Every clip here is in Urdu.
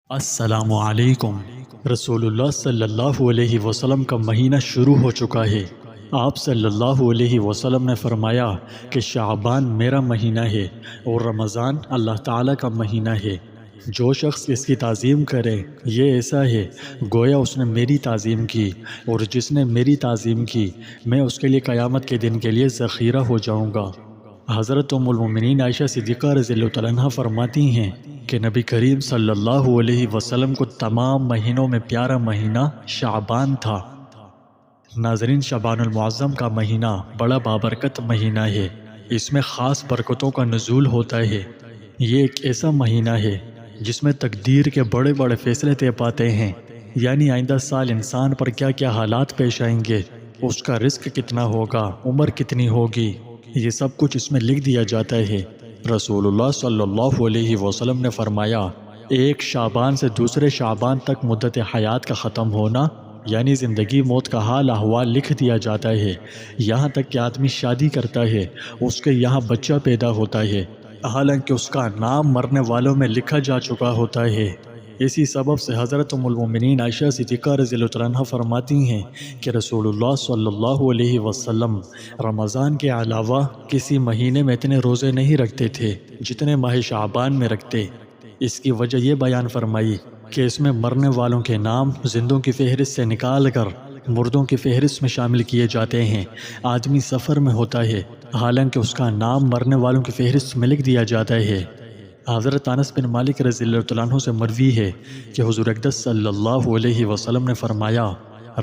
السلام علیکم۔ رسول اللہ صلی اللہ علیہ وسلم کا مہینہ شروع ہو چکا ہے۔ آپ صلی اللہ علیہ وسلم نے فرمایا کہ شعبان میرا مہینہ ہے اور رمضان اللہ تعالیٰ کا مہینہ ہے۔ جو شخص اس کی تعظیم کرے یہ ایسا ہے گویا اس نے میری تعظیم کی، اور جس نے میری تعظیم کی میں اس کے لیے قیامت کے دن کے لیے ذخیرہ ہو جاؤں گا۔ حضرت ام المؤمنین عائشہ صدیقہ رضی اللہ تعالیٰ عنہا فرماتی ہیں کہ نبی کریم صلی اللہ علیہ وسلم کو تمام مہینوں میں پیارا مہینہ شعبان تھا۔ ناظرین، شعبان المعظم کا مہینہ بڑا بابرکت مہینہ ہے۔ اس میں خاص برکتوں کا نزول ہوتا ہے۔ یہ ایک ایسا مہینہ ہے جس میں تقدیر کے بڑے بڑے فیصلے طے پاتے ہیں، یعنی آئندہ سال انسان پر کیا کیا حالات پیش آئیں گے، اس کا رزق کتنا ہوگا، عمر کتنی ہوگی، یہ سب کچھ اس میں لکھ دیا جاتا ہے۔ رسول اللہ صلی اللہ علیہ وسلم نے فرمایا، ایک شعبان سے دوسرے شعبان تک مدت حیات کا ختم ہونا، یعنی زندگی موت کا حال احوال لکھ دیا جاتا ہے۔ یہاں تک کہ آدمی شادی کرتا ہے، اس کے یہاں بچہ پیدا ہوتا ہے، حالانکہ اس کا نام مرنے والوں میں لکھا جا چکا ہوتا ہے۔ اسی سبب سے حضرت ام المؤمنین عائشہ صدیقہ رضی اللہ عنہا فرماتی ہیں کہ رسول اللہ صلی اللہ علیہ وسلم رمضان کے علاوہ کسی مہینے میں اتنے روزے نہیں رکھتے تھے جتنے ماہ شعبان میں رکھتے۔ اس کی وجہ یہ بیان فرمائی کہ اس میں مرنے والوں کے نام زندوں کی فہرست سے نکال کر مردوں کی فہرست میں شامل کیے جاتے ہیں۔ آدمی سفر میں ہوتا ہے حالانکہ اس کا نام مرنے والوں کی فہرست میں لکھ دیا جاتا ہے۔ حضرت انس بن مالک رضی اللہ عنہ سے مروی ہے کہ حضور اقدس صلی اللہ علیہ وسلم نے فرمایا،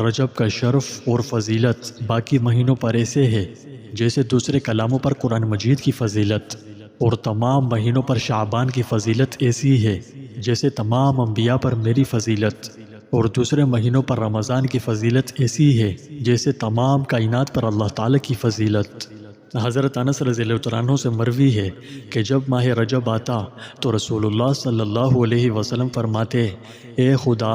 رجب کا شرف اور فضیلت باقی مہینوں پر ایسے ہے جیسے دوسرے کلاموں پر قرآن مجید کی فضیلت، اور تمام مہینوں پر شعبان کی فضیلت ایسی ہے جیسے تمام انبیاء پر میری فضیلت، اور دوسرے مہینوں پر رمضان کی فضیلت ایسی ہے جیسے تمام کائنات پر اللہ تعالیٰ کی فضیلت۔ حضرت انس رضی اللہ عنہ سے مروی ہے کہ جب ماہ رجب آتا تو رسول اللہ صلی اللہ علیہ وسلم فرماتے، اے خدا،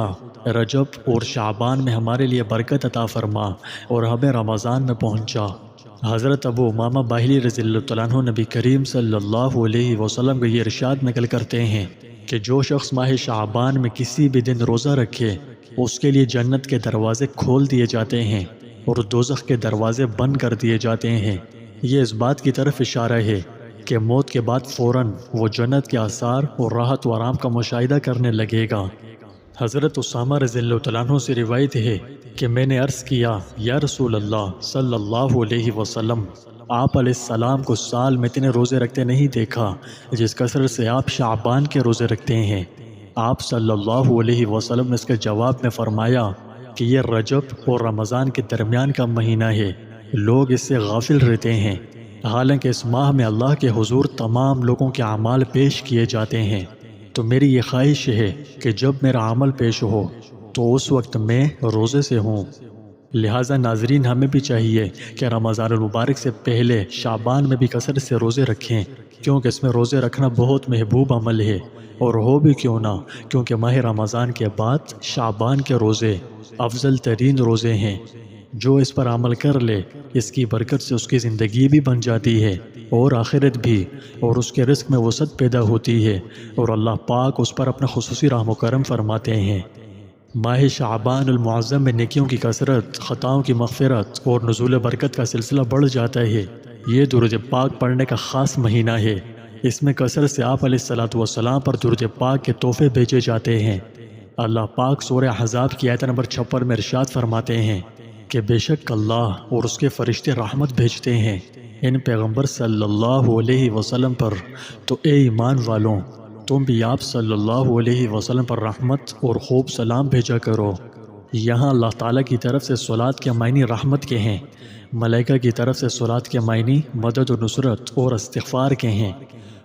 رجب اور شعبان میں ہمارے لیے برکت عطا فرما اور ہمیں رمضان میں پہنچا۔ حضرت ابو امامہ باہلی رضی اللہ عنہ نبی کریم صلی اللہ علیہ وسلم کو یہ ارشاد نقل کرتے ہیں کہ جو شخص ماہ شعبان میں کسی بھی دن روزہ رکھے اس کے لیے جنت کے دروازے کھول دیے جاتے ہیں اور دوزخ کے دروازے بند کر دیے جاتے ہیں۔ یہ اس بات کی طرف اشارہ ہے کہ موت کے بعد فوراً وہ جنت کے آثار اور راحت و آرام کا مشاہدہ کرنے لگے گا۔ حضرت اسامہ رضی اللہ عنہ سے روایت ہے کہ میں نے عرض کیا، یا رسول اللہ صلی اللہ علیہ وسلم، آپ علیہ السلام کو سال میں اتنے روزے رکھتے نہیں دیکھا جس کثرت سے آپ شعبان کے روزے رکھتے ہیں۔ آپ صلی اللہ علیہ وسلم نے اس کے جواب میں فرمایا کہ یہ رجب اور رمضان کے درمیان کا مہینہ ہے، لوگ اس سے غافل رہتے ہیں، حالانکہ اس ماہ میں اللہ کے حضور تمام لوگوں کے اعمال پیش کیے جاتے ہیں۔ تو میری یہ خواہش ہے کہ جب میرا عمل پیش ہو تو اس وقت میں روزے سے ہوں۔ لہٰذا ناظرین، ہمیں بھی چاہیے کہ رمضان المبارک سے پہلے شعبان میں بھی کثرت سے روزے رکھیں، کیونکہ اس میں روزے رکھنا بہت محبوب عمل ہے، اور ہو بھی کیوں نہ، کیونکہ ماہ رمضان کے بعد شعبان کے روزے افضل ترین روزے ہیں۔ جو اس پر عمل کر لے اس کی برکت سے اس کی زندگی بھی بن جاتی ہے اور آخرت بھی، اور اس کے رزق میں وسعت پیدا ہوتی ہے، اور اللہ پاک اس پر اپنا خصوصی رحم و کرم فرماتے ہیں۔ ماہ شعبان المعظم میں نیکیوں کی کثرت، خطاؤں کی مغفرت اور نزول برکت کا سلسلہ بڑھ جاتا ہے۔ یہ درود پاک پڑھنے کا خاص مہینہ ہے۔ اس میں کثرت سے آپ علیہ السلام پر درود پاک کے تحفے بھیجے جاتے ہیں۔ اللہ پاک سورہ احزاب کی آیت نمبر 56 میں ارشاد فرماتے ہیں کہ بے شک اللہ اور اس کے فرشتے رحمت بھیجتے ہیں ان پیغمبر صلی اللہ علیہ وسلم پر، تو اے ایمان والوں، تم بھی آپ صلی اللہ علیہ وسلم پر رحمت اور خوب سلام بھیجا کرو۔ یہاں اللہ تعالیٰ کی طرف سے صلات کے معنی رحمت کے ہیں، ملائکہ کی طرف سے صلات کے معنی مدد و نصرت اور استغفار کے ہیں،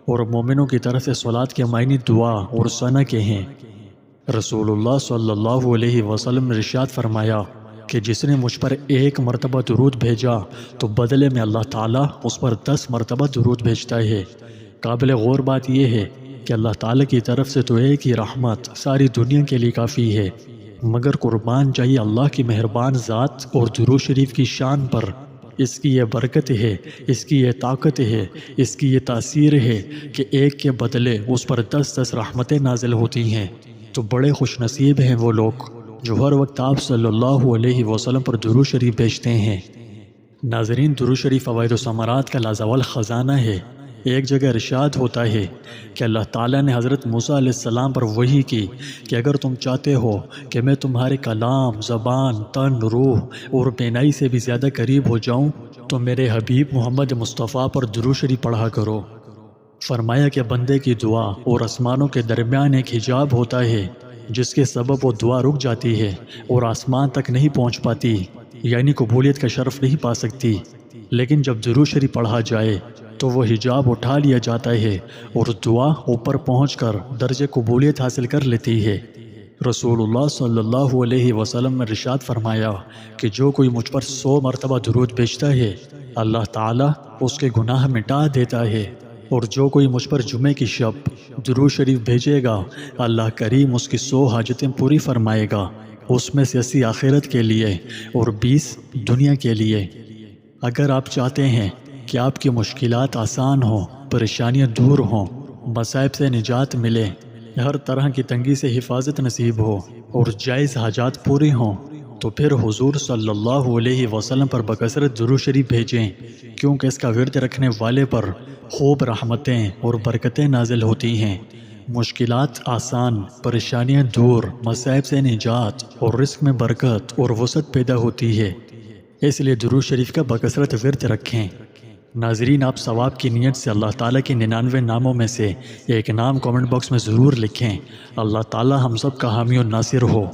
اور مومنوں کی طرف سے صلات کے معنی دعا اور ثنا کے ہیں۔ رسول اللہ صلی اللہ علیہ وسلم نے ارشاد فرمایا کہ جس نے مجھ پر ایک مرتبہ درود بھیجا تو بدلے میں اللہ تعالیٰ اس پر 10 مرتبہ درود بھیجتا ہے۔ قابل غور بات یہ ہے کہ اللہ تعالیٰ کی طرف سے تو ایک ہی رحمت ساری دنیا کے لیے کافی ہے، مگر قربان جائیے اللہ کی مہربان ذات اور درود شریف کی شان پر۔ اس کی یہ برکت ہے، اس کی یہ طاقت ہے، اس کی یہ تاثیر ہے کہ ایک کے بدلے اس پر 10 رحمتیں نازل ہوتی ہیں۔ تو بڑے خوش نصیب ہیں وہ لوگ جو ہر وقت آپ صلی اللہ علیہ وسلم پر درود شریف بھیجتے ہیں۔ ناظرین، درود شریف فوائد و ثمرات کا لازوال خزانہ ہے۔ ایک جگہ ارشاد ہوتا ہے کہ اللہ تعالیٰ نے حضرت موسیٰ علیہ السلام پر وحی کی کہ اگر تم چاہتے ہو کہ میں تمہارے کلام، زبان، تن، روح اور بینائی سے بھی زیادہ قریب ہو جاؤں تو میرے حبیب محمد مصطفیٰ پر درود شریف پڑھا کرو۔ فرمایا کہ بندے کی دعا اور آسمانوں کے درمیان ایک حجاب ہوتا ہے جس کے سبب وہ دعا رک جاتی ہے اور آسمان تک نہیں پہنچ پاتی، یعنی قبولیت کا شرف نہیں پا سکتی۔ لیکن جب درود شریف پڑھا جائے تو وہ حجاب اٹھا لیا جاتا ہے اور دعا اوپر پہنچ کر درجہ قبولیت حاصل کر لیتی ہے۔ رسول اللہ صلی اللہ علیہ وسلم نے ارشاد فرمایا کہ جو کوئی مجھ پر 100 مرتبہ درود بھیجتا ہے اللہ تعالیٰ اس کے گناہ مٹا دیتا ہے، اور جو کوئی مجھ پر جمعے کی شب درود شریف بھیجے گا اللہ کریم اس کی 100 حاجتیں پوری فرمائے گا، اس میں سے 80 آخرت کے لیے اور 20 دنیا کے لیے۔ اگر آپ چاہتے ہیں کہ آپ کی مشکلات آسان ہوں، پریشانیاں دور ہوں، مصائب سے نجات ملے، ہر طرح کی تنگی سے حفاظت نصیب ہو اور جائز حاجات پوری ہوں، تو پھر حضور صلی اللہ علیہ وسلم پر بکثرت درود شریف بھیجیں، کیونکہ اس کا ورد رکھنے والے پر خوب رحمتیں اور برکتیں نازل ہوتی ہیں، مشکلات آسان، پریشانیاں دور، مصائب سے نجات اور رزق میں برکت اور وسعت پیدا ہوتی ہے۔ اس لیے درود شریف کا بکثرت ورد رکھیں۔ ناظرین، آپ ثواب کی نیت سے اللہ تعالیٰ کے 99 ناموں میں سے ایک نام کامنٹ باکس میں ضرور لکھیں۔ اللہ تعالیٰ ہم سب کا حامی و ناصر ہو۔